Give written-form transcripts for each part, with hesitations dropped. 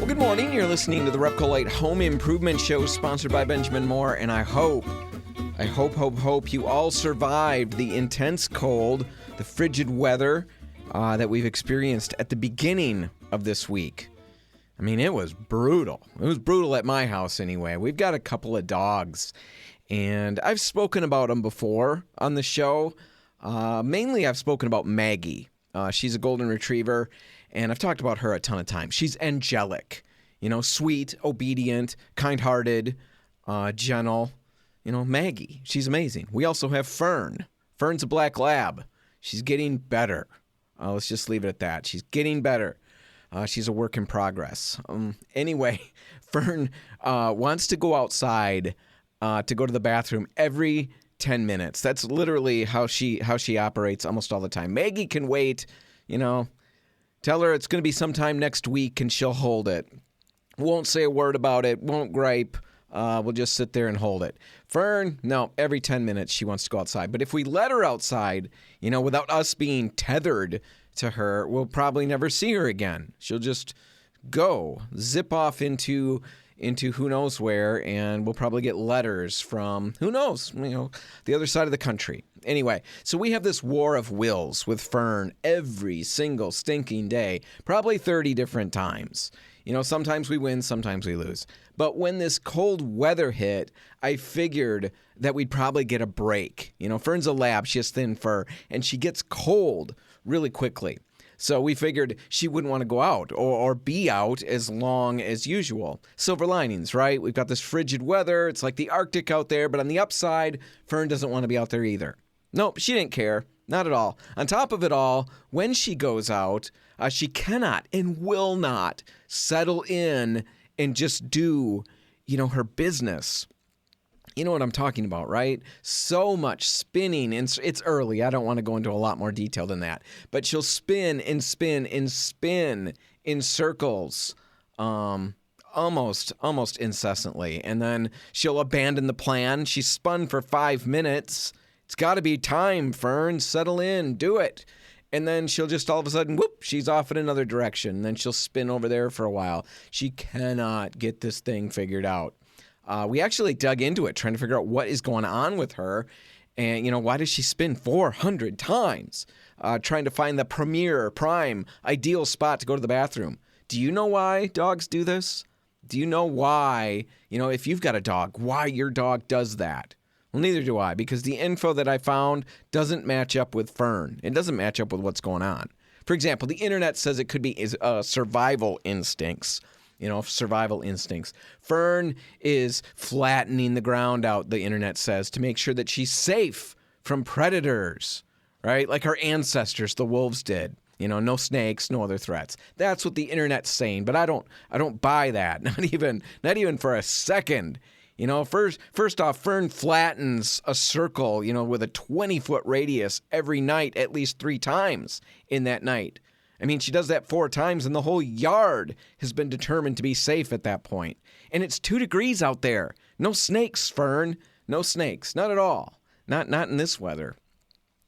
Good morning. You're listening to the Repcolite Home Improvement Show, sponsored by Benjamin Moore, and I hope you all survived the intense cold, the frigid weather that we've experienced at the beginning of this week. I mean, it was brutal. It was brutal at my house anyway. We've got a couple of dogs, and I've spoken about them before on the show. Mainly, I've spoken about Maggie. She's a golden retriever, and I've talked about her a ton of times. She's angelic, sweet, obedient, kind-hearted, gentle. Maggie, she's amazing. We also have Fern. Fern's a black lab. She's getting better. Let's just leave it at that. She's getting better. She's a work in progress. Anyway, Fern wants to go outside to go to the bathroom every 10 minutes. That's literally how she operates almost all the time. Maggie can wait, tell her it's going to be sometime next week and she'll hold it. Won't say a word about it, won't gripe. We'll just sit there and hold it. Fern, no, every 10 minutes she wants to go outside. But if we let her outside, without us being tethered to her, we'll probably never see her again. She'll just zip off into who knows where, and we'll probably get letters from, who knows, the other side of the country. Anyway, so we have this war of wills with Fern every single stinking day, probably 30 different times. Sometimes we win, sometimes we lose. But when this cold weather hit, I figured that we'd probably get a break. Fern's a lab, she has thin fur, and she gets cold really quickly. So we figured she wouldn't want to go out or be out as long as usual. Silver linings, right? We've got this frigid weather. It's like the Arctic out there. But on the upside, Fern doesn't want to be out there either. Nope, she didn't care. Not at all. On top of it all, when she goes out, she cannot and will not settle in and just do, her business. You know what I'm talking about, right? So much spinning, and it's early. I don't want to go into a lot more detail than that. But she'll spin and spin and spin in circles almost incessantly. And then she'll abandon the plan. She's spun for 5 minutes. It's got to be time, Fern. Settle in. Do it. And then she'll just all of a sudden, whoop, she's off in another direction. And then she'll spin over there for a while. She cannot get this thing figured out. We actually dug into it, trying to figure out what is going on with her. And, why does she spin 400 times? Trying to find the prime, ideal spot to go to the bathroom. Do you know why dogs do this? Do you know why, if you've got a dog, why your dog does that? Well, neither do I, because the info that I found doesn't match up with Fern. It doesn't match up with what's going on. For example, the internet says it could be survival instincts. Survival instincts. Fern is flattening the ground out, the internet says, to make sure that she's safe from predators, right? Like her ancestors, the wolves did. No snakes, no other threats. That's what the internet's saying, but I don't buy that. Not even for a second. First off, Fern flattens a circle, with a 20-foot radius every night, at least 3 times in that night. I mean, she does that 4 times, and the whole yard has been determined to be safe at that point. And it's 2 degrees out there. No snakes, Fern. No snakes. Not at all. Not in this weather.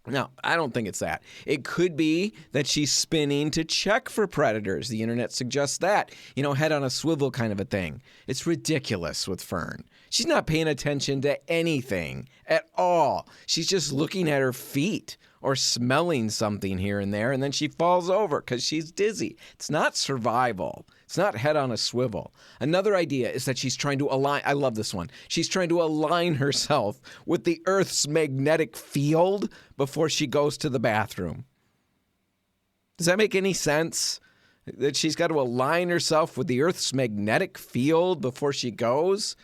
No, I don't think it's that. It could be that she's spinning to check for predators. The internet suggests that. Head on a swivel kind of a thing. It's ridiculous with Fern. She's not paying attention to anything at all. She's just looking at her feet or smelling something here and there, and then she falls over because she's dizzy. It's not survival. It's not head on a swivel. Another idea is that she's trying to align. I love this one. She's trying to align herself with the Earth's magnetic field before she goes to the bathroom. Does that make any sense? That she's got to align herself with the Earth's magnetic field before she goes?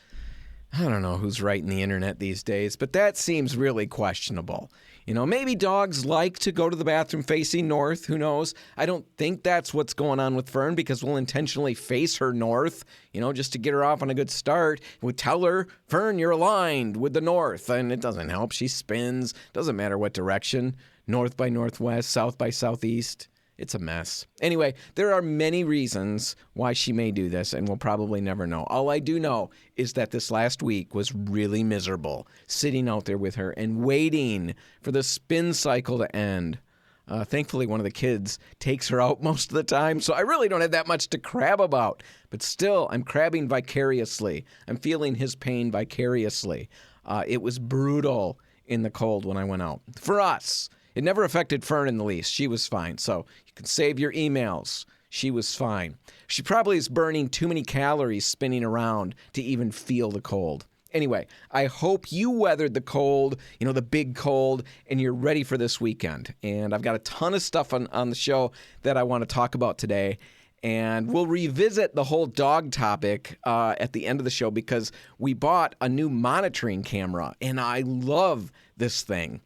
I don't know who's writing the internet these days, but that seems really questionable. Maybe dogs like to go to the bathroom facing north. Who knows? I don't think that's what's going on with Fern, because we'll intentionally face her north, just to get her off on a good start. We'll tell her, Fern, you're aligned with the north. And it doesn't help. She spins. Doesn't matter what direction. North by northwest, south by southeast. It's a mess. Anyway, there are many reasons why she may do this, and we'll probably never know. All I do know is that this last week was really miserable, sitting out there with her and waiting for the spin cycle to end. Thankfully, one of the kids takes her out most of the time, so I really don't have that much to crab about. But still, I'm crabbing vicariously. I'm feeling his pain vicariously. It was brutal in the cold when I went out. For us, it never affected Fern in the least. She was fine. So you can save your emails. She was fine. She probably is burning too many calories spinning around to even feel the cold. Anyway, I hope you weathered the cold, the big cold, and you're ready for this weekend. And I've got a ton of stuff on the show that I want to talk about today. And we'll revisit the whole dog topic at the end of the show because we bought a new monitoring camera, and I love this thing.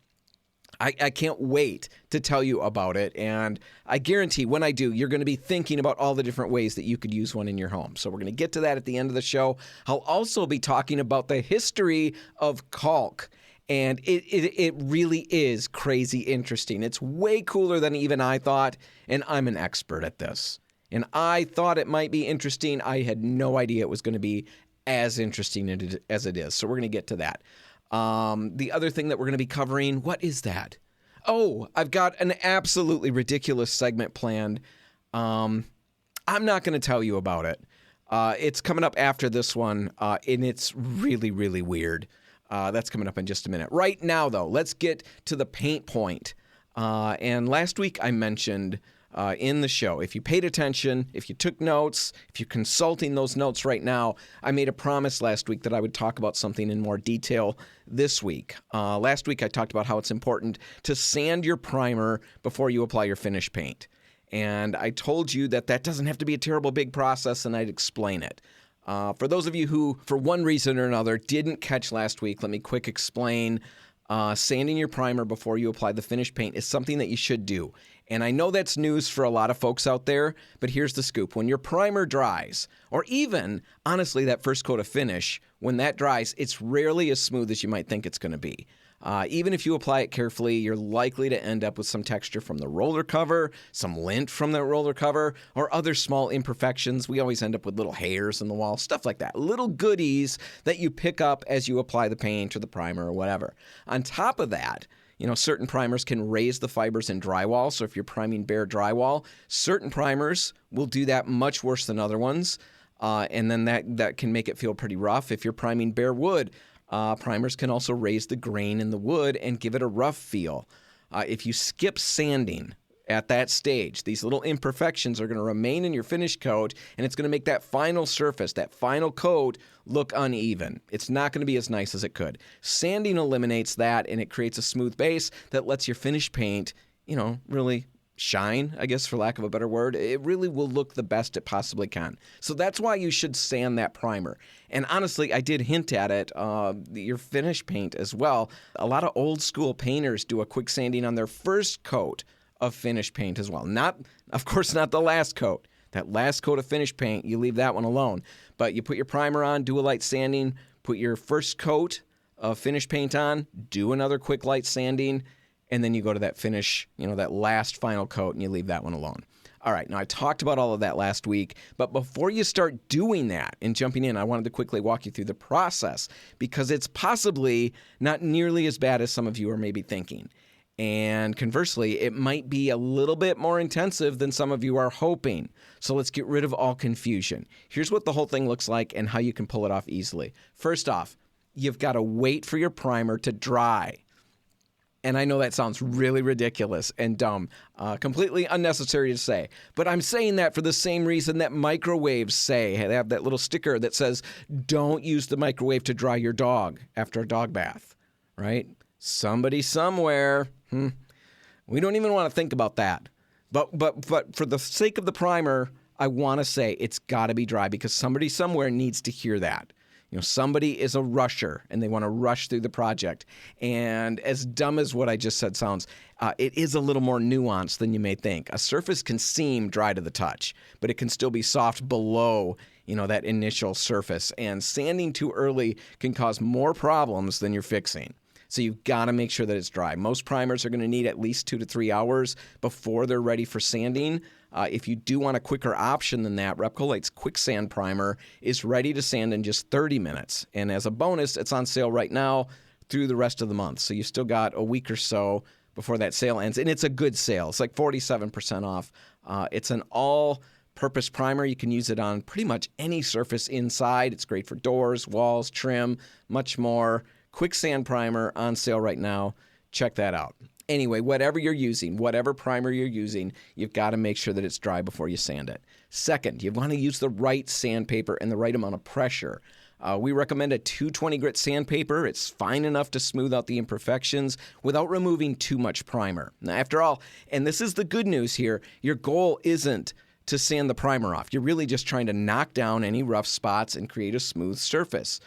I can't wait to tell you about it, and I guarantee when I do, you're going to be thinking about all the different ways that you could use one in your home. So we're going to get to that at the end of the show. I'll also be talking about the history of Caulk, and it really is crazy interesting. It's way cooler than even I thought, and I'm an expert at this. And I thought it might be interesting. I had no idea it was going to be as interesting as it is. So we're going to get to that. The other thing that we're going to be covering, what is that? Oh, I've got an absolutely ridiculous segment planned. I'm not going to tell you about it. It's coming up after this one, and it's really, really weird. That's coming up in just a minute. Right now, though, let's get to the paint point. And last week I mentioned in the show, if you paid attention, if you took notes, if you're consulting those notes right now, I made a promise last week that I would talk about something in more detail this week. Last week I talked about how it's important to sand your primer before you apply your finish paint. And I told you that doesn't have to be a terrible big process, and I'd explain it. For those of you who, for one reason or another, didn't catch last week, let me quick explain. Sanding your primer before you apply the finish paint is something that you should do. And I know that's news for a lot of folks out there, but here's the scoop. When your primer dries, or even, honestly, that first coat of finish, when that dries, it's rarely as smooth as you might think it's going to be. Even if you apply it carefully, you're likely to end up with some texture from the roller cover, some lint from the roller cover, or other small imperfections. We always end up with little hairs in the wall, stuff like that. Little goodies that you pick up as you apply the paint or the primer or whatever. On top of that, certain primers can raise the fibers in drywall. So if you're priming bare drywall, certain primers will do that much worse than other ones. And then that can make it feel pretty rough. If you're priming bare wood, primers can also raise the grain in the wood and give it a rough feel. If you skip sanding at that stage, these little imperfections are going to remain in your finish coat, and it's going to make that final surface, that final coat, look uneven. It's not going to be as nice as it could. Sanding eliminates that, and it creates a smooth base that lets your finish paint, really shine, I guess, for lack of a better word. It really will look the best it possibly can. So that's why you should sand that primer. And honestly, I did hint at it, your finish paint as well. A lot of old school painters do a quick sanding on their first coat of finish paint as well. Of course, not the last coat. That last coat of finish paint, you leave that one alone. But you put your primer on, do a light sanding, put your first coat of finish paint on, do another quick light sanding, and then you go to that finish, that last final coat, and you leave that one alone. All right, now I talked about all of that last week, but before you start doing that and jumping in, I wanted to quickly walk you through the process because it's possibly not nearly as bad as some of you are maybe thinking. And conversely, it might be a little bit more intensive than some of you are hoping. So let's get rid of all confusion. Here's what the whole thing looks like and how you can pull it off easily. First off, you've got to wait for your primer to dry. And I know that sounds really ridiculous and dumb, completely unnecessary to say. But I'm saying that for the same reason that microwaves say. They have that little sticker that says, don't use the microwave to dry your dog after a dog bath, right? Somebody somewhere, we don't even want to think about that. But for the sake of the primer, I want to say it's got to be dry because somebody somewhere needs to hear that. Somebody is a rusher and they want to rush through the project. And as dumb as what I just said sounds, it is a little more nuanced than you may think. A surface can seem dry to the touch, but it can still be soft below, that initial surface. And sanding too early can cause more problems than you're fixing. So you've got to make sure that it's dry. Most primers are going to need at least 2 to 3 hours before they're ready for sanding. If you do want a quicker option than that, Repcolite's Quick Sand Primer is ready to sand in just 30 minutes. And as a bonus, it's on sale right now through the rest of the month. So you still got a week or so before that sale ends. And it's a good sale. It's like 47% off. It's an all-purpose primer. You can use it on pretty much any surface inside. It's great for doors, walls, trim, much more. Quicksand primer on sale right now. Check that out. Anyway, whatever you're using, whatever primer you're using, you've got to make sure that it's dry before you sand it. Second, you want to use the right sandpaper and the right amount of pressure. We recommend a 220 grit sandpaper. It's fine enough to smooth out the imperfections without removing too much primer. Now, after all, and this is the good news here, your goal isn't to sand the primer off. You're really just trying to knock down any rough spots and create a smooth surface.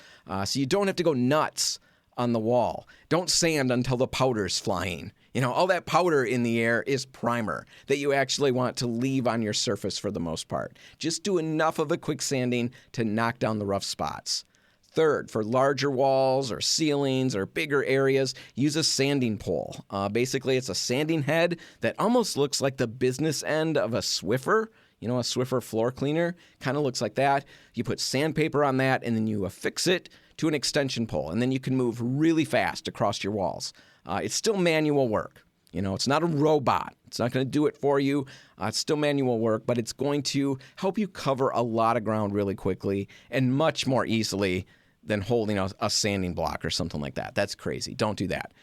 So you don't have to go nuts on the wall. Don't sand until the powder's flying. All that powder in the air is primer that you actually want to leave on your surface for the most part. Just do enough of a quick sanding to knock down the rough spots. Third, for larger walls or ceilings or bigger areas, use a sanding pole. Basically, it's a sanding head that almost looks like the business end of a Swiffer. A Swiffer floor cleaner kind of looks like that. You put sandpaper on that, and then you affix it to an extension pole, and then you can move really fast across your walls. It's still manual work. It's not a robot. It's not going to do it for you. It's still manual work, but it's going to help you cover a lot of ground really quickly and much more easily than holding a sanding block or something like that. That's crazy. Don't do that.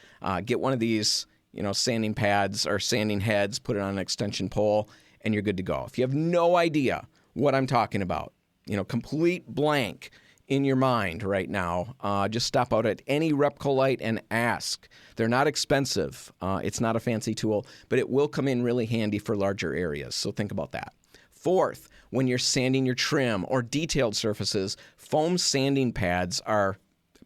Get one of these, sanding pads or sanding heads, put it on an extension pole, and you're good to go. If you have no idea what I'm talking about, complete blank in your mind right now, just stop out at any Repcolite and ask. They're not expensive. It's not a fancy tool, but it will come in really handy for larger areas, so think about that. Fourth, when you're sanding your trim or detailed surfaces, foam sanding pads are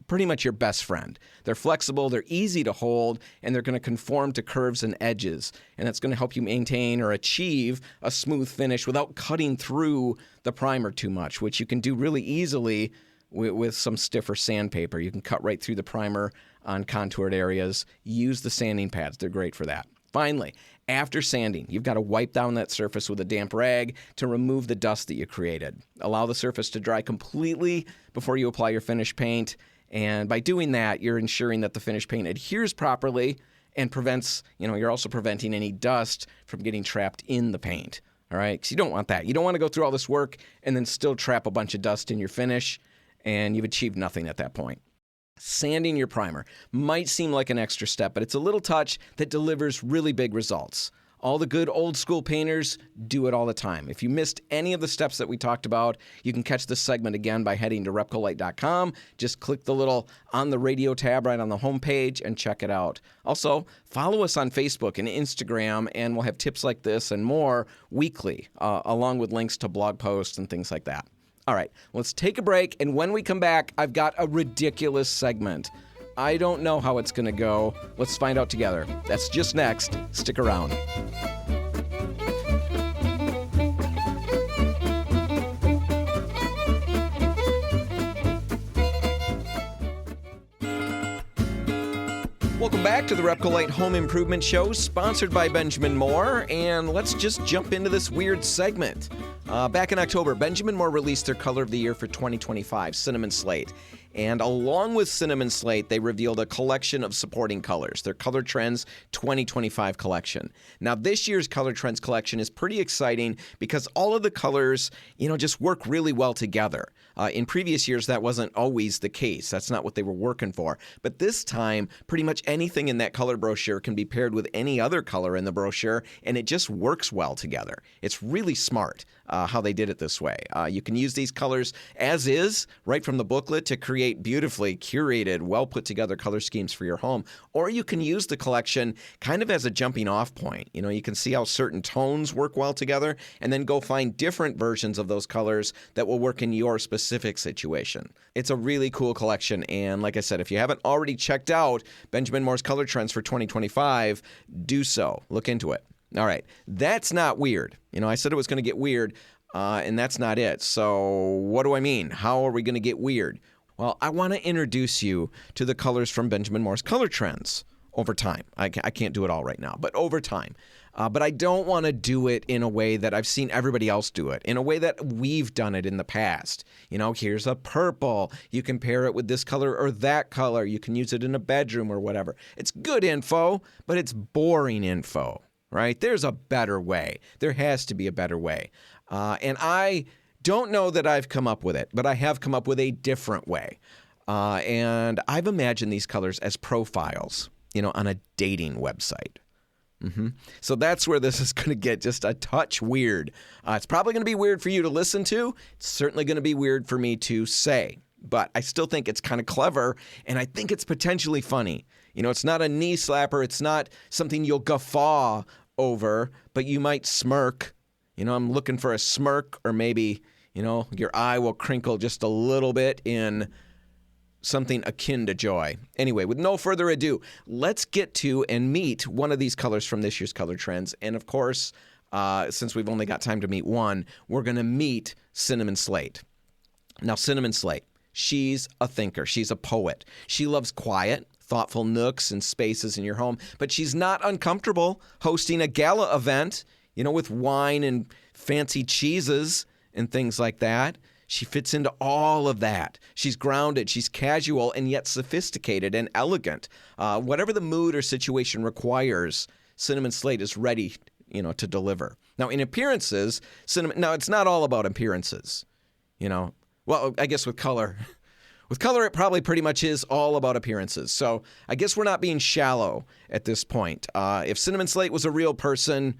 pretty much your best friend. They're flexible, they're easy to hold, and they're going to conform to curves and edges. And that's going to help you maintain or achieve a smooth finish without cutting through the primer too much, which you can do really easily with some stiffer sandpaper. You can cut right through the primer on contoured areas. Use the sanding pads. They're great for that. Finally, after sanding, you've got to wipe down that surface with a damp rag to remove the dust that you created. Allow the surface to dry completely before you apply your finish paint. And by doing that, you're ensuring that the finish paint adheres properly and prevents, you're also preventing any dust from getting trapped in the paint. All right? Because you don't want that. You don't want to go through all this work and then still trap a bunch of dust in your finish, and you've achieved nothing at that point. Sanding your primer might seem like an extra step, but it's a little touch that delivers really big results. All the good old school painters do it all the time. If you missed any of the steps that we talked about, you can catch this segment again by heading to Repcolite.com. Just click the little on the radio tab right on the homepage and check it out. Also, follow us on Facebook and Instagram, and we'll have tips like this and more weekly, along with links to blog posts and things like that. All right, let's take a break, and when we come back, I've got a ridiculous segment. I don't know how it's going to go. Let's find out together. That's just next. Stick around. Welcome back to the Repcolite Home Improvement Show, sponsored by Benjamin Moore, and let's just jump into this weird segment. Back in October, Benjamin Moore released their Color of the Year for 2025, Cinnamon Slate. And along with Cinnamon Slate, they revealed a collection of supporting colors, their Color Trends 2025 collection. Now, this year's Color Trends collection is pretty exciting because all of the colors, just work really well together. In previous years, that wasn't always the case. That's not what they were working for. But this time, pretty much anything in that color brochure can be paired with any other color in the brochure, and it just works well together. It's really smart how they did it this way. You can use these colors as is, right from the booklet, to create beautifully curated, well-put-together color schemes for your home. Or you can use the collection kind of as a jumping-off point. You can see how certain tones work well together, and then go find different versions of those colors that will work in your specific situation. It's a really cool collection, and like I said, if you haven't already checked out Benjamin Moore's Color Trends for 2025, do so. Look into it. All right, that's not weird. I said it was going to get weird, and that's not it. So what do I mean? How are we going to get weird? Well, I want to introduce you to the colors from Benjamin Moore's Color Trends, over time. I can't do it all right now, but over time. But I don't want to do it in a way that I've seen everybody else do it, in a way that we've done it in the past. Here's a purple. You can pair it with this color or that color. You can use it in a bedroom or whatever. It's good info, but it's boring info, right? There's a better way. There has to be a better way. And I don't know that I've come up with it, but I have come up with a different way. And I've imagined these colors as profiles, on a dating website. So that's where this is going to get just a touch weird. It's probably going to be weird for you to listen to. It's certainly going to be weird for me to say. But I still think it's kind of clever, and I think it's potentially funny. It's not a knee slapper. It's not something you'll guffaw over, but you might smirk. I'm looking for a smirk, or maybe, your eye will crinkle just a little bit in something akin to joy. Anyway, with no further ado, let's get to and meet one of these colors from this year's color trends. And of course, since we've only got time to meet one, we're going to meet Cinnamon Slate. Now, Cinnamon Slate, she's a thinker. She's a poet. She loves quiet, thoughtful nooks and spaces in your home, but she's not uncomfortable hosting a gala event, with wine and fancy cheeses and things like that. She fits into all of that. She's grounded, she's casual, and yet sophisticated and elegant. Whatever the mood or situation requires, Cinnamon Slate is ready, to deliver. Now, in appearances, now it's not all about appearances, Well, I guess with color. With color, it probably pretty much is all about appearances. So I guess we're not being shallow at this point. If Cinnamon Slate was a real person,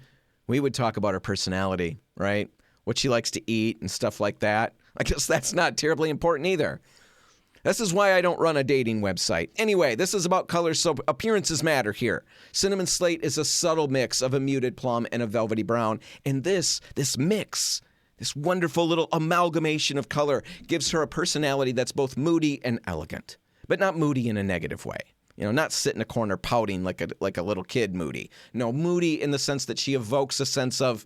we would talk about her personality, right? What she likes to eat and stuff like that. I guess that's not terribly important either. This is why I don't run a dating website. Anyway, this is about colors, so appearances matter here. Cinnamon Slate is a subtle mix of a muted plum and a velvety brown. And this mix, this wonderful little amalgamation of color, gives her a personality that's both moody and elegant. But not moody in a negative way. Not sit in a corner pouting like a little kid moody. No, moody in the sense that she evokes a sense of,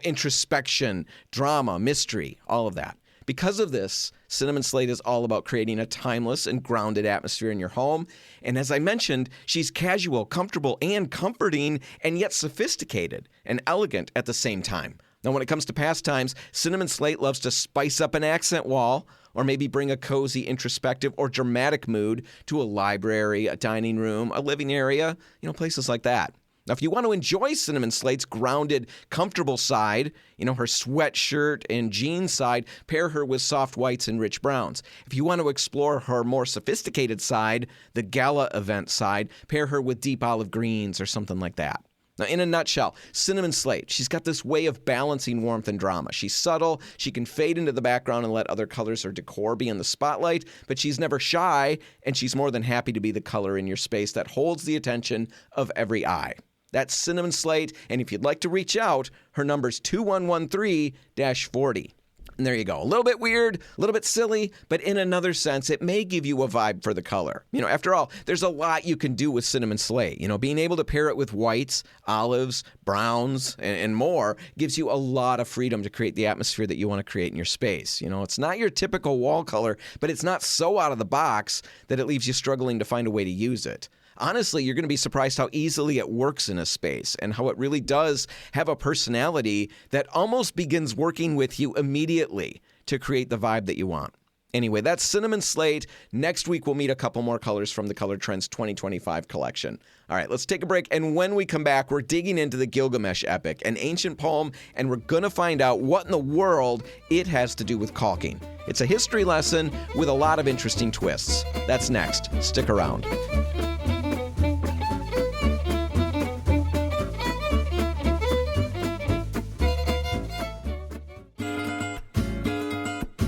introspection, drama, mystery, all of that. Because of this, Cinnamon Slate is all about creating a timeless and grounded atmosphere in your home. And as I mentioned, she's casual, comfortable, and comforting, and yet sophisticated and elegant at the same time. Now, when it comes to pastimes, Cinnamon Slate loves to spice up an accent wall, or maybe bring a cozy, introspective, or dramatic mood to a library, a dining room, a living area, places like that. Now, if you want to enjoy Cinnamon Slate's grounded, comfortable side, her sweatshirt and jeans side, pair her with soft whites and rich browns. If you want to explore her more sophisticated side, the gala event side, pair her with deep olive greens or something like that. Now, in a nutshell, Cinnamon Slate, she's got this way of balancing warmth and drama. She's subtle, she can fade into the background and let other colors or decor be in the spotlight, but she's never shy, and she's more than happy to be the color in your space that holds the attention of every eye. That's Cinnamon Slate, and if you'd like to reach out, her number's 2113-40. And there you go. A little bit weird, a little bit silly, but in another sense, it may give you a vibe for the color. After all, there's a lot you can do with Cinnamon Slate. Being able to pair it with whites, olives, browns, and more gives you a lot of freedom to create the atmosphere that you want to create in your space. It's not your typical wall color, but it's not so out of the box that it leaves you struggling to find a way to use it. Honestly, you're going to be surprised how easily it works in a space and how it really does have a personality that almost begins working with you immediately to create the vibe that you want. Anyway, that's Cinnamon Slate. Next week, we'll meet a couple more colors from the Color Trends 2025 collection. All right, let's take a break. And when we come back, we're digging into the Gilgamesh epic, an ancient poem, and we're going to find out what in the world it has to do with caulking. It's a history lesson with a lot of interesting twists. That's next. Stick around.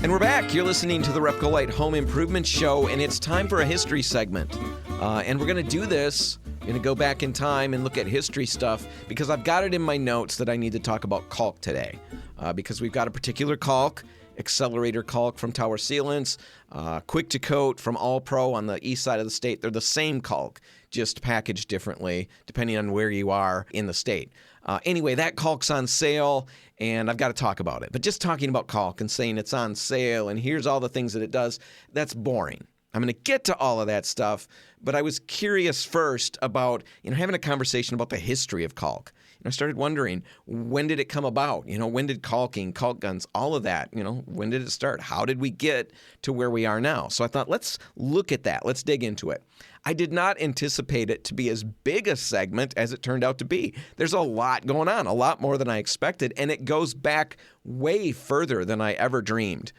And we're back. You're listening to the Repcolite Home Improvement Show, and it's time for a history segment. And we're going to do this. I'm going to go back in time and look at history stuff because I've got it in my notes that I need to talk about caulk today. Because we've got a particular caulk, accelerator caulk from Tower Sealants, quick to coat from All Pro on the east side of the state. They're the same caulk, just packaged differently depending on where you are in the state. Anyway, that caulk's on sale, and I've got to talk about it. But just talking about caulk and saying it's on sale and here's all the things that it does, that's boring. I'm going to get to all of that stuff, but I was curious first about, having a conversation about the history of caulk. I started wondering, when did it come about? When did caulking, caulk guns, all of that, when did it start? How did we get to where we are now? So I thought, let's look at that. Let's dig into it. I did not anticipate it to be as big a segment as it turned out to be. There's a lot going on, a lot more than I expected, and it goes back way further than I ever dreamed.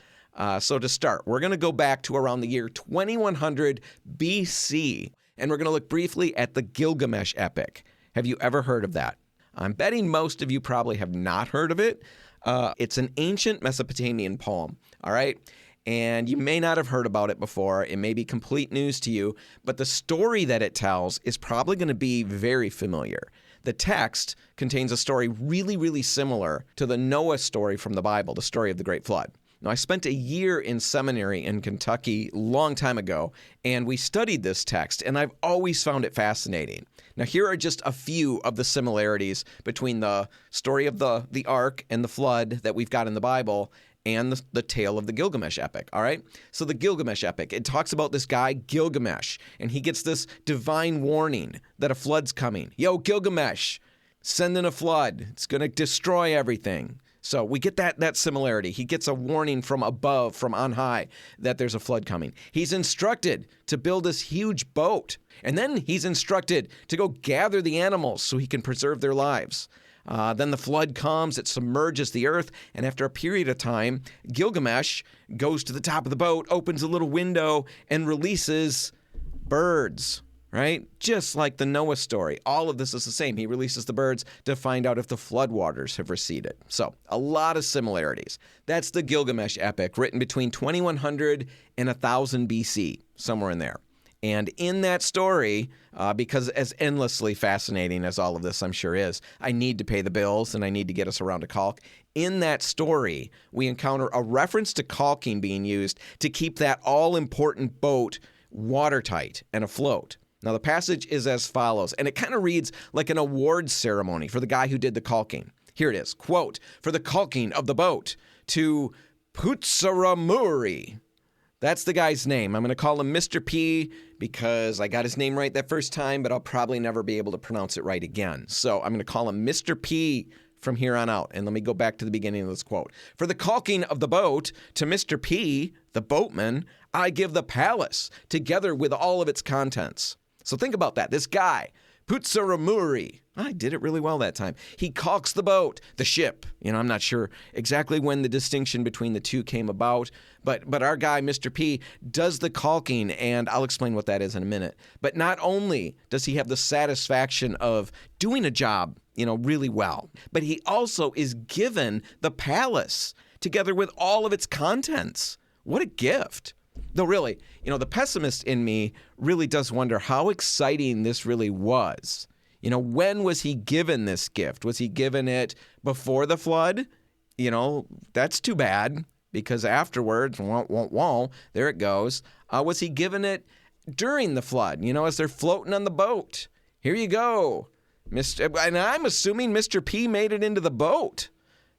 So to start, we're going to go back to around the year 2100 BC, and we're going to look briefly at the Gilgamesh epic. Have you ever heard of that? I'm betting most of you probably have not heard of it. It's an ancient Mesopotamian poem, all right? And you may not have heard about it before. It may be complete news to you, but the story that it tells is probably going to be very familiar. The text contains a story really, really similar to the Noah story from the Bible, the story of the Great Flood. Now, I spent a year in seminary in Kentucky a long time ago, and we studied this text, and I've always found it fascinating. Now, here are just a few of the similarities between the story of the ark and the flood that we've got in the Bible and the tale of the Gilgamesh epic, all right? So the Gilgamesh epic, it talks about this guy, Gilgamesh, and he gets this divine warning that a flood's coming. Yo, Gilgamesh, send in a flood. It's going to destroy everything. So we get that similarity. He gets a warning from above, from on high, that there's a flood coming. He's instructed to build this huge boat, and then he's instructed to go gather the animals so he can preserve their lives. Then the flood comes, it submerges the earth, and after a period of time, Gilgamesh goes to the top of the boat, opens a little window, and releases birds. Right? Just like the Noah story. All of this is the same. He releases the birds to find out if the floodwaters have receded. So, a lot of similarities. That's the Gilgamesh epic, written between 2100 and 1000 BC, somewhere in there. And in that story, because as endlessly fascinating as all of this I'm sure is, I need to pay the bills and I need to get us around to caulk. In that story, we encounter a reference to caulking being used to keep that all-important boat watertight and afloat. Now, the passage is as follows, and it kind of reads like an awards ceremony for the guy who did the caulking. Here it is, quote, "For the caulking of the boat to Putsaramuri." That's the guy's name. I'm going to call him Mr. P because I got his name right that first time, but I'll probably never be able to pronounce it right again. So I'm going to call him Mr. P from here on out. And let me go back to the beginning of this quote. "For the caulking of the boat to Mr. P, the boatman, I give the palace, together with all of its contents." So think about that. This guy, Putsaramuri, I did it really well that time. He caulks the boat, the ship. I'm not sure exactly when the distinction between the two came about, but our guy, Mr. P, does the caulking, and I'll explain what that is in a minute. But not only does he have the satisfaction of doing a job, really well, but he also is given the palace together with all of its contents. What a gift. Though really, the pessimist in me really does wonder how exciting this really was. When was he given this gift? Was he given it before the flood? That's too bad, because afterwards, there it goes. Was he given it during the flood, as they're floating on the boat? Here you go. And I'm assuming Mr. P made it into the boat.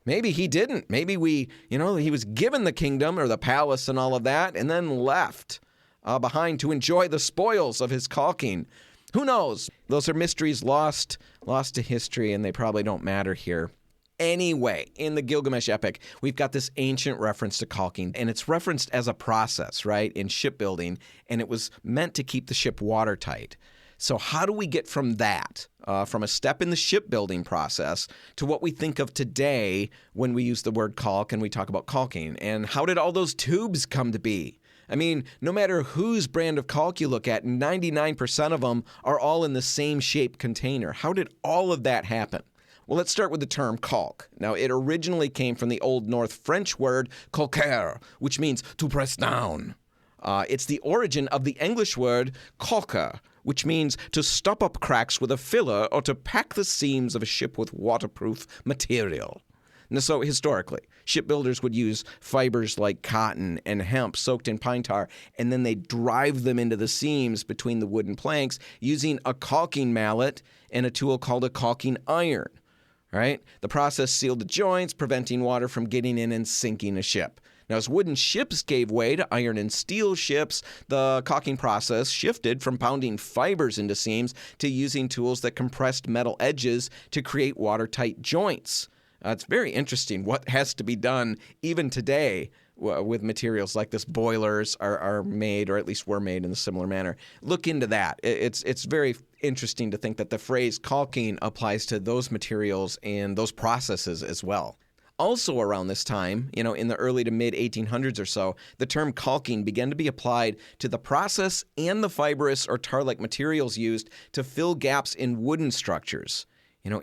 Maybe he didn't. Maybe he was given the kingdom or the palace and all of that and then left behind to enjoy the spoils of his caulking. Who knows? Those are mysteries lost to history, and they probably don't matter here. Anyway, in the Gilgamesh epic, we've got this ancient reference to caulking, and it's referenced as a process, right, in shipbuilding, and it was meant to keep the ship watertight. So how do we get from that, from a step in the shipbuilding process, to what we think of today when we use the word caulk and we talk about caulking? And how did all those tubes come to be? I mean, no matter whose brand of caulk you look at, 99% of them are all in the same shape container. How did all of that happen? Well, let's start with the term caulk. Now, it originally came from the Old North French word caulker, which means to press down. It's the origin of the English word caulker, which means to stop up cracks with a filler or to pack the seams of a ship with waterproof material. Now, so historically, shipbuilders would use fibers like cotton and hemp soaked in pine tar, and then they'd drive them into the seams between the wooden planks using a caulking mallet and a tool called a caulking iron. Right? The process sealed the joints, preventing water from getting in and sinking a ship. Now, as wooden ships gave way to iron and steel ships, the caulking process shifted from pounding fibers into seams to using tools that compressed metal edges to create watertight joints. It's very interesting what has to be done even today with materials like this. Boilers are made, or at least were made in a similar manner. Look into that. It's very interesting to think that the phrase caulking applies to those materials and those processes as well. Also around this time, in the early to mid 1800s or so, the term caulking began to be applied to the process and the fibrous or tar-like materials used to fill gaps in wooden structures.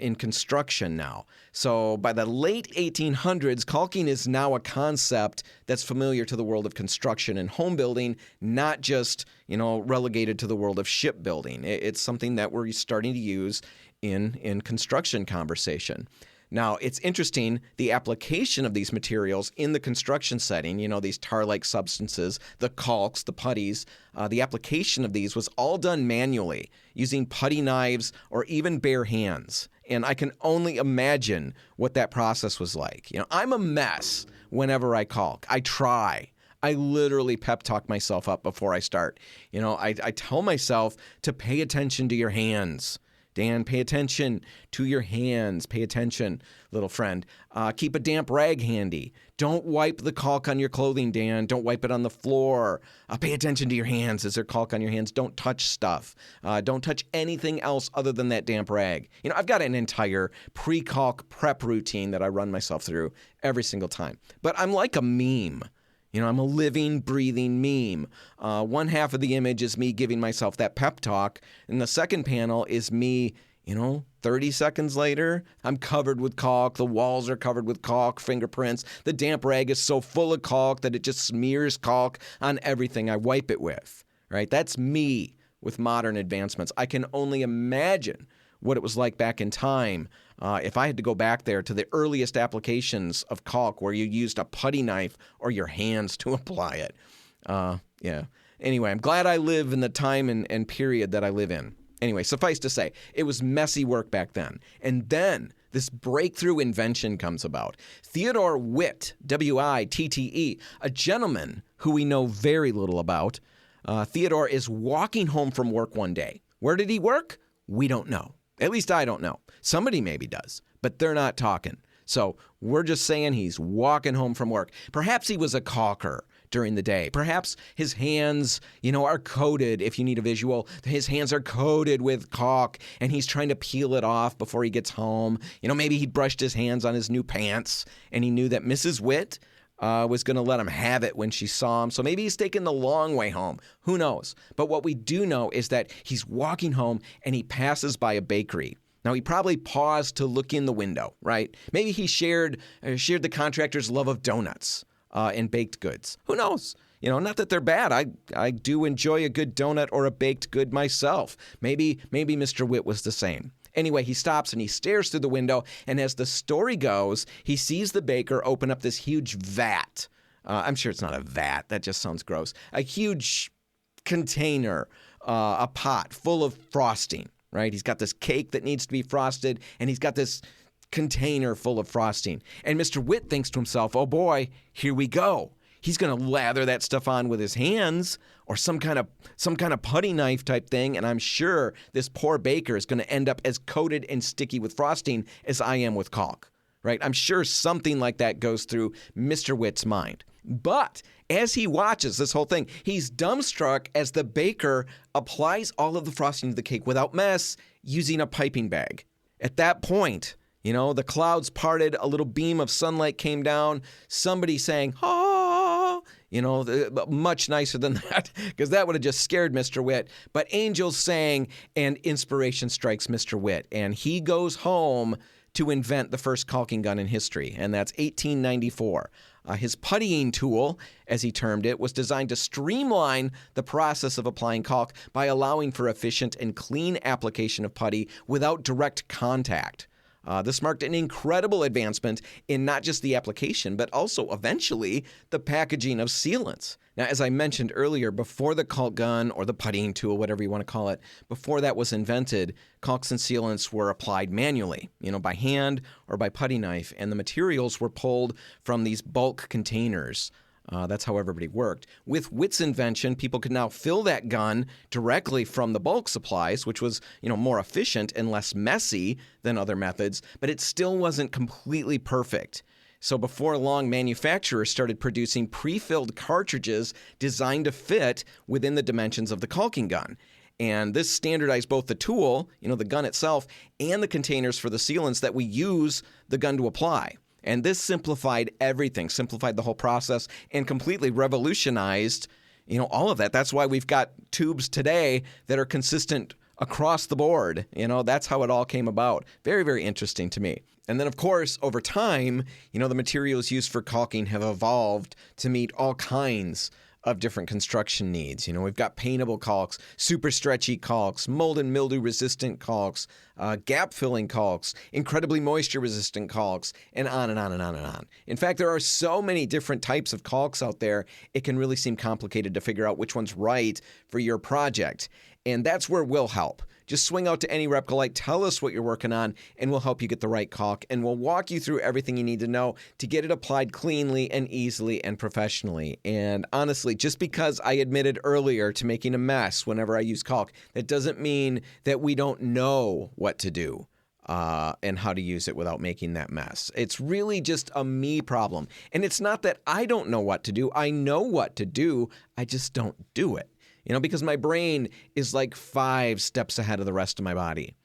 In construction now. So by the late 1800s, caulking is now a concept that's familiar to the world of construction and home building, not just, relegated to the world of shipbuilding. It's something that we're starting to use in construction conversation. Now, it's interesting, the application of these materials in the construction setting, these tar-like substances, the caulks, the putties, the application of these was all done manually using putty knives or even bare hands. And I can only imagine what that process was like. I'm a mess whenever I caulk. I try. I literally pep talk myself up before I start. I tell myself to pay attention to your hands. Dan, pay attention to your hands. Pay attention, little friend. Keep a damp rag handy. Don't wipe the caulk on your clothing, Dan. Don't wipe it on the floor. Pay attention to your hands. Is there caulk on your hands? Don't touch stuff. Don't touch anything else other than that damp rag. I've got an entire pre-caulk prep routine that I run myself through every single time. But I'm like a meme. I'm a living, breathing meme. One half of the image is me giving myself that pep talk, and the second panel is me, 30 seconds later, I'm covered with caulk. The walls are covered with caulk, fingerprints. The damp rag is so full of caulk that it just smears caulk on everything I wipe it with, right? That's me with modern advancements. I can only imagine what it was like back in time. If I had to go back there to the earliest applications of caulk where you used a putty knife or your hands to apply it. Yeah. Anyway, I'm glad I live in the time and period that I live in. Anyway, suffice to say, it was messy work back then. And then this breakthrough invention comes about. Theodore Witte, W-I-T-T-E, a gentleman who we know very little about. Theodore is walking home from work one day. Where did he work? We don't know. At least I don't know. Somebody maybe does, but they're not talking. So we're just saying he's walking home from work. Perhaps he was a caulker during the day. Perhaps his hands, are coated, if you need a visual, his hands are coated with caulk and he's trying to peel it off before he gets home. Maybe he brushed his hands on his new pants and he knew that Mrs. Witte was going to let him have it when she saw him. So maybe he's taking the long way home. Who knows? But what we do know is that he's walking home and he passes by a bakery. Now, he probably paused to look in the window, right? Maybe he shared the contractor's love of donuts and baked goods. Who knows? Not that they're bad. I do enjoy a good donut or a baked good myself. Maybe Mr. Witte was the same. Anyway, he stops and he stares through the window, and as the story goes, he sees the baker open up this huge vat. I'm sure it's not a vat. That just sounds gross. A huge container, a pot full of frosting, right? He's got this cake that needs to be frosted, and he's got this container full of frosting. And Mr. Witte thinks to himself, oh boy, here we go. He's going to lather that stuff on with his hands or some kind of putty knife type thing, and I'm sure this poor baker is going to end up as coated and sticky with frosting as I am with caulk, right? I'm sure something like that goes through Mr. Witte's mind. But as he watches this whole thing, he's dumbstruck as the baker applies all of the frosting to the cake without mess using a piping bag. At that point, the clouds parted, a little beam of sunlight came down, somebody sang, much nicer than that, because that would have just scared Mr. Witte. But angels sang, and inspiration strikes Mr. Witte, and he goes home to invent the first caulking gun in history, and that's 1894. His puttying tool, as he termed it, was designed to streamline the process of applying caulk by allowing for efficient and clean application of putty without direct contact. This marked an incredible advancement in not just the application, but also eventually the packaging of sealants. Now, as I mentioned earlier, before the caulk gun or the puttying tool, whatever you want to call it, before that was invented, caulks and sealants were applied manually, by hand or by putty knife, and the materials were pulled from these bulk containers. That's how everybody worked. With Witt's invention, people could now fill that gun directly from the bulk supplies, which was, more efficient and less messy than other methods, but it still wasn't completely perfect. So before long, manufacturers started producing pre-filled cartridges designed to fit within the dimensions of the caulking gun. And this standardized both the tool, the gun itself, and the containers for the sealants that we use the gun to apply. And this simplified everything, simplified the whole process, and completely revolutionized, all of that. That's why we've got tubes today that are consistent across the board. That's how it all came about. Very, very interesting to me. And then, of course, over time, the materials used for caulking have evolved to meet all kinds of different construction needs. We've got paintable caulks, super stretchy caulks, mold and mildew resistant caulks, gap filling caulks, incredibly moisture resistant caulks, and on and on and on and on. In fact, there are so many different types of caulks out there, it can really seem complicated to figure out which one's right for your project. And that's where we'll help. Just swing out to any Repcolite, tell us what you're working on, and we'll help you get the right caulk, and we'll walk you through everything you need to know to get it applied cleanly and easily and professionally. And honestly, just because I admitted earlier to making a mess whenever I use caulk, that doesn't mean that we don't know what to do and how to use it without making that mess. It's really just a me problem. And it's not that I don't know what to do. I know what to do. I just don't do it. Because my brain is like 5 steps ahead of the rest of my body.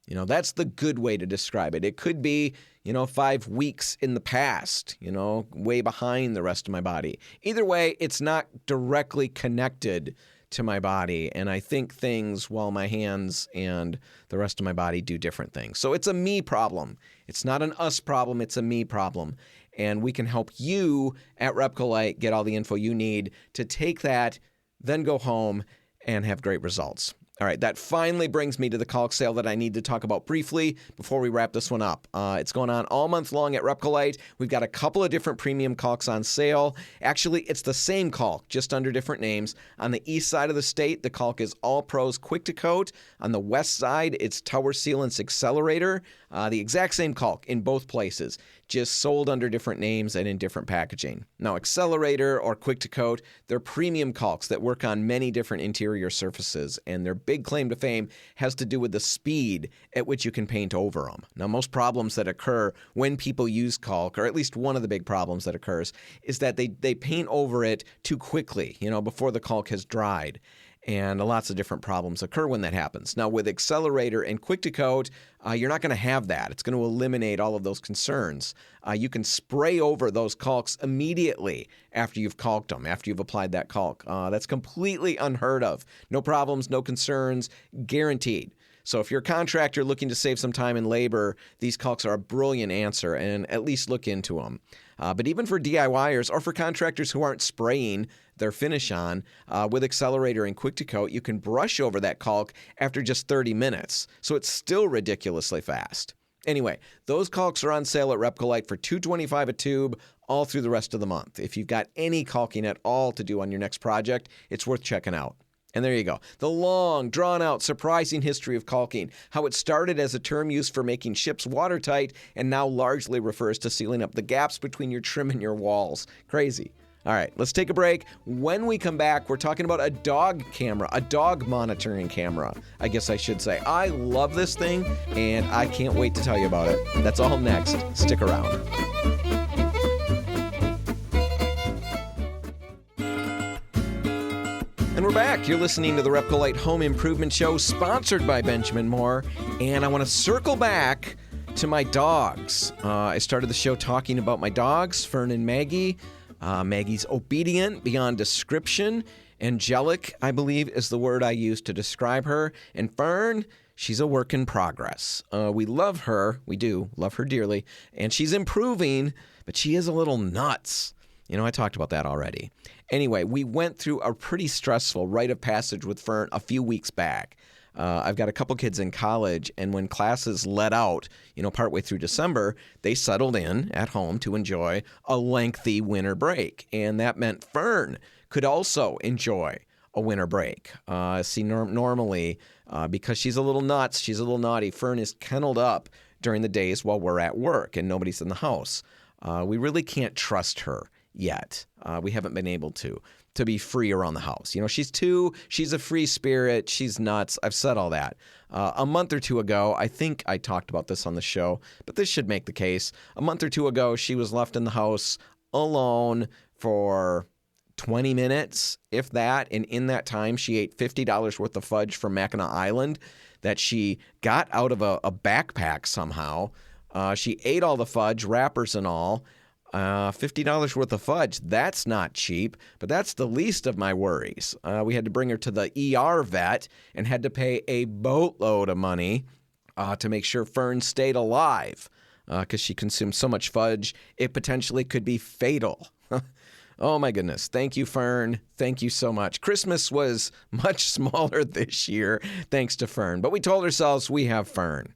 That's the good way to describe it. It could be, 5 weeks in the past, way behind the rest of my body. Either way, it's not directly connected to my body. And I think things while my hands and the rest of my body do different things. So it's a me problem. It's not an us problem. It's a me problem. And we can help you at Repcolite get all the info you need to take that, then go home and have great results. All right, that finally brings me to the caulk sale that I need to talk about briefly before we wrap this one up. It's going on all month long at Repcolite. We've got a couple of different premium caulks on sale. Actually, it's the same caulk, just under different names. On the east side of the state, the caulk is All Pros Quick to Coat. On the west side, it's Tower Sealant's Accelerator. The exact same caulk in both places, just sold under different names and in different packaging. Now, Accelerator or Quick to Coat, they're premium caulks that work on many different interior surfaces, and their big claim to fame has to do with the speed at which you can paint over them. Now, most problems that occur when people use caulk, or at least one of the big problems that occurs, is that they paint over it too quickly, before the caulk has dried. And lots of different problems occur when that happens. Now, with Accelerator and Quick to Coat, you're not going to have that. It's going to eliminate all of those concerns. You can spray over those caulks immediately after you've caulked them, after you've applied that caulk. That's completely unheard of. No problems, no concerns, guaranteed. So if you're a contractor looking to save some time and labor, these caulks are a brilliant answer, and at least look into them. But even for DIYers or for contractors who aren't spraying their finish on, with Accelerator and Quick to Coat, you can brush over that caulk after just 30 minutes. So it's still ridiculously fast. Anyway, those caulks are on sale at Repcolite for $2.25 a tube all through the rest of the month. If you've got any caulking at all to do on your next project, it's worth checking out. And there you go. The long, drawn-out, surprising history of caulking. How it started as a term used for making ships watertight and now largely refers to sealing up the gaps between your trim and your walls. Crazy. All right, let's take a break. When we come back, we're talking about a dog camera, a dog monitoring camera, I guess I should say. I love this thing, and I can't wait to tell you about it. That's all next. Stick around. And we're back. You're listening to the Repcolite Home Improvement Show, sponsored by Benjamin Moore. And I want to circle back to my dogs. I started the show talking about my dogs, Fern and Maggie. Maggie's obedient beyond description. Angelic, I believe, is the word I use to describe her. And Fern, she's a work in progress. We love her. We do love her dearly. And she's improving, but she is a little nuts. I talked about that already. Anyway, we went through a pretty stressful rite of passage with Fern a few weeks back. I've got a couple kids in college, and when classes let out, partway through December, they settled in at home to enjoy a lengthy winter break. And that meant Fern could also enjoy a winter break. Normally, because she's a little nuts, she's a little naughty, Fern is kenneled up during the days while we're at work and nobody's in the house. We really can't trust her yet. We haven't been able to be free around the house. She's a free spirit. She's nuts. I've said all that. A month or two ago, I think I talked about this on the show, but this should make the case. A month or two ago, she was left in the house alone for 20 minutes, if that. And in that time, she ate $50 worth of fudge from Mackinac Island that she got out of a backpack somehow. She ate all the fudge, wrappers and all. $50 worth of fudge. That's not cheap, but that's the least of my worries. We had to bring her to the ER vet and had to pay a boatload of money to make sure Fern stayed alive because she consumed so much fudge, it potentially could be fatal. Oh, my goodness. Thank you, Fern. Thank you so much. Christmas was much smaller this year thanks to Fern, but we told ourselves we have Fern.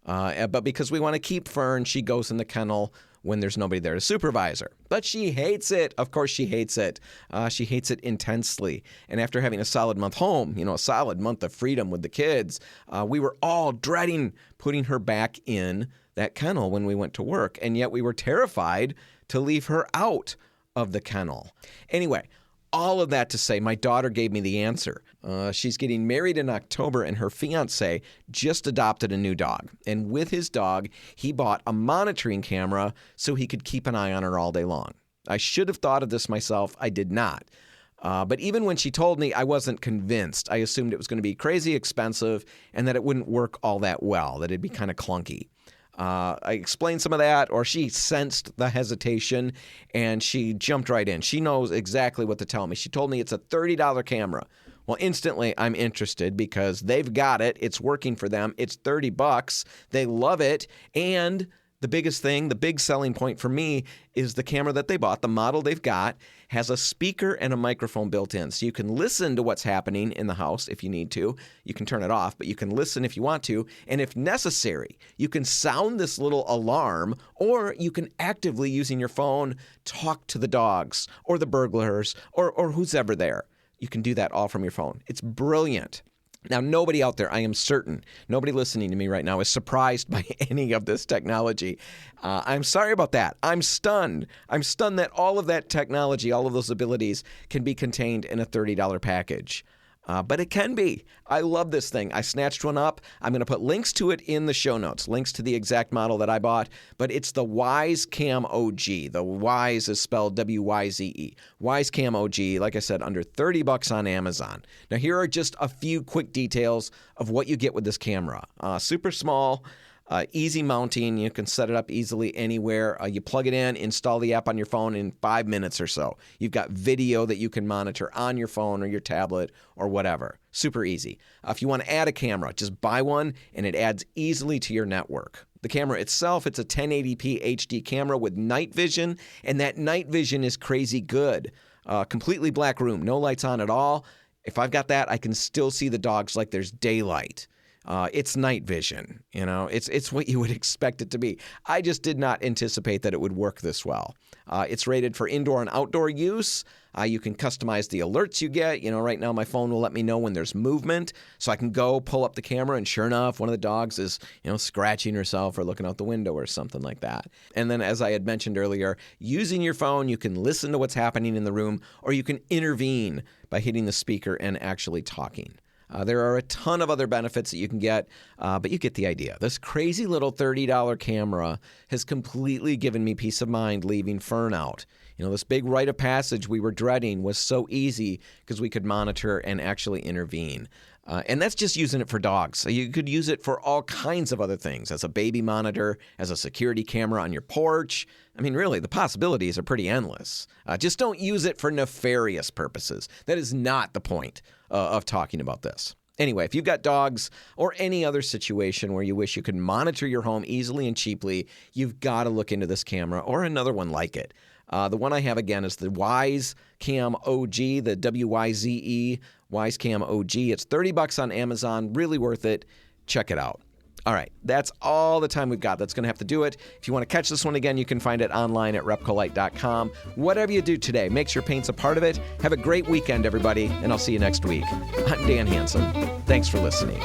But because we want to keep Fern, she goes in the kennel when there's nobody there to supervise her. But she hates it. Of course she hates it. She hates it intensely. And after having a solid month home, a solid month of freedom with the kids, we were all dreading putting her back in that kennel when we went to work. And yet we were terrified to leave her out of the kennel. Anyway, all of that to say, my daughter gave me the answer. She's getting married in October, and her fiancé just adopted a new dog. And with his dog, he bought a monitoring camera so he could keep an eye on her all day long. I should have thought of this myself. I did not. But even when she told me, I wasn't convinced. I assumed it was going to be crazy expensive and that it wouldn't work all that well, that it'd be kind of clunky. I explained some of that, or she sensed the hesitation, and she jumped right in. She knows exactly what to tell me. She told me it's a $30 camera. Well, instantly, I'm interested because they've got it. It's working for them. It's $30. They love it. And the biggest thing, the big selling point for me is the camera that they bought, the model they've got, has a speaker and a microphone built in. So you can listen to what's happening in the house if you need to. You can turn it off, but you can listen if you want to. And if necessary, you can sound this little alarm, or you can actively, using your phone, talk to the dogs or the burglars or who's ever there. You can do that all from your phone. It's brilliant. Now, nobody out there, I am certain, nobody listening to me right now is surprised by any of this technology. I'm sorry about that. I'm stunned. I'm stunned that all of that technology, all of those abilities can be contained in a $30 package. But it can be. I love this thing. I snatched one up. I'm going to put links to it in the show notes, links to the exact model that I bought. But it's the Wyze Cam OG. The Wyze is spelled W-Y-Z-E. Wyze Cam OG, like I said, under $30 on Amazon. Now, here are just a few quick details of what you get with this camera. Super small. Easy mounting. You can set it up easily anywhere. You plug it in, install the app on your phone in 5 minutes or so. You've got video that you can monitor on your phone or your tablet or whatever. Super easy. If you want to add a camera, just buy one and it adds easily to your network. The camera itself, it's a 1080p HD camera with night vision, and that night vision is crazy good. Completely black room, no lights on at all. If I've got that, I can still see the dogs like there's daylight. It's night vision, it's what you would expect it to be. I just did not anticipate that it would work this well. It's rated for indoor and outdoor use. You can customize the alerts you get. Right now my phone will let me know when there's movement, so I can go pull up the camera, and sure enough, one of the dogs is, scratching herself or looking out the window or something like that. And then, as I had mentioned earlier, using your phone, you can listen to what's happening in the room, or you can intervene by hitting the speaker and actually talking. There are a ton of other benefits that you can get, but you get the idea. This crazy little $30 camera has completely given me peace of mind leaving Fern out. This big rite of passage we were dreading was so easy because we could monitor and actually intervene. And that's just using it for dogs. So you could use it for all kinds of other things, as a baby monitor, as a security camera on your porch. I mean, really, the possibilities are pretty endless. Just don't use it for nefarious purposes. That is not the point of talking about this. Anyway, if you've got dogs or any other situation where you wish you could monitor your home easily and cheaply, you've got to look into this camera or another one like it. The one I have, again, is the Wyze Cam OG, the W-Y-Z-E, Wyze Cam OG. It's $30 on Amazon. Really worth it. Check it out. All right, that's all the time we've got. That's going to have to do it. If you want to catch this one again, you can find it online at Repcolite.com. Whatever you do today, make sure paint's a part of it. Have a great weekend, everybody, and I'll see you next week. I'm Dan Hansen. Thanks for listening.